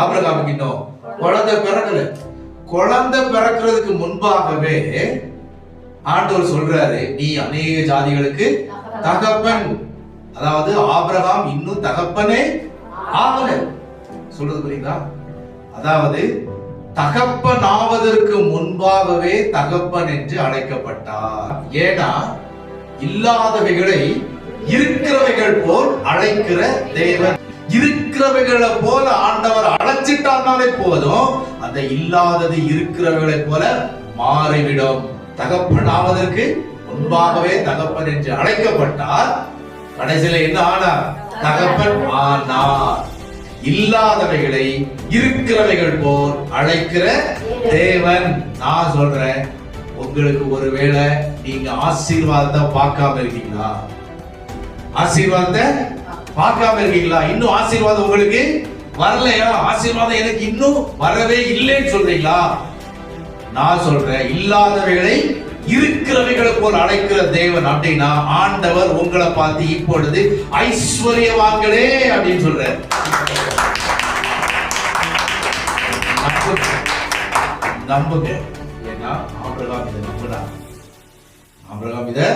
ஆபிரகாமுக்கு இன்னும் குழந்தை பிறக்கல. குழந்தை பிறக்கிறதுக்கு முன்பாகவே ஆண்டவர் சொல்றாரு, நீ அநேக ஜாதிகளுக்கு தகப்பன். அதாவது ஆபிரகாம் இன்னும் தகப்பனே ஆகல. சொல்றது புரியுதா? அதாவது தகப்பன் ஆவதற்கு முன்பாகவே தகப்பன் என்று அழைக்கப்பட்டார். ஏன்னா இல்லாதவைகளை இருக்கிறவைகள் போல் அழைக்கிற தேவன். இருக்கிறவைகளை போல ஆண்டவர் அழைச்சிட்டாலே போதும், அந்த இல்லாதது இருக்கிறவைகளை போல மாறிவிடும். தகப்பன் ஆவதற்கு முன்பாகவே தகப்பன் என்று அழைக்கப்பட்டார். கடைசியில என்ன ஆனார்? தகப்பன் ஆனார். இல்லாதவைகளை இருக்கிறவைகள் போல் அழைக்கிற தேவன். நான் சொல்றேன், உங்களுக்கு ஒருவேளை நீங்க ஆசீர்வாதத்தை பார்க்காம இருக்கீங்களா? ஆசீர்வாதத்தை பார்க்காம இருக்கீங்களா? இன்னும் ஆசீர்வாதம் உங்களுக்கு வரலையா? ஆசீர்வாதம் எனக்கு இன்னும் வரவே இல்லைன்னு சொல்றீங்களா? நான் சொல்றேன், இல்லாதவைகளை இருக்கிறவைகளை போல் அழைக்கிற தேவன் அப்படின்னா ஆண்டவர் உங்களை பார்த்து இப்பொழுது ஐஸ்வர்யவான்களே அப்படின்னு சொல்றார். நம்புங்க. ஏன்னா ஆபிரகாம் இதை நம்பினார். ஆபிரகாம் இதை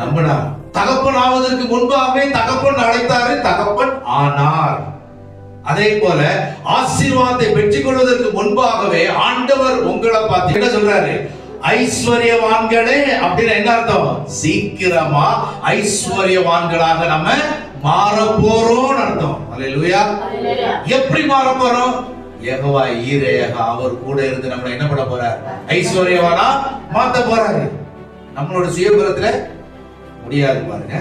நம்பினார். தகப்பன் ஆவதற்கு முன்பாகவே தகப்பன் அழைத்தாரு, தகப்பன் ஆனார். அதே போல ஆசீர்வாதத்தை பெற்றுக் கொள்வதற்கு முன்பாகவே ஆண்டவர் உங்களை பார்த்து என்ன சொல்றாரு? ஐஸ்வர்யவான்களே அப்படின்னு என்ன அர்த்தம்? சீக்கிரமா ஐஸ்வர்யவான்களாக நம்ம மாற போறோம் அர்த்தம். அல்லேலூயா. எப்படி மாற போறோம்? யெகோவா ஈரே, அவர் கூட இருந்து நம்மளை என்ன பண்ண போறார்? ஐஸ்வர்யவானா மாத்த போறாரு. நம்மளோட சுயபலத்துல முடியாது பாருங்க.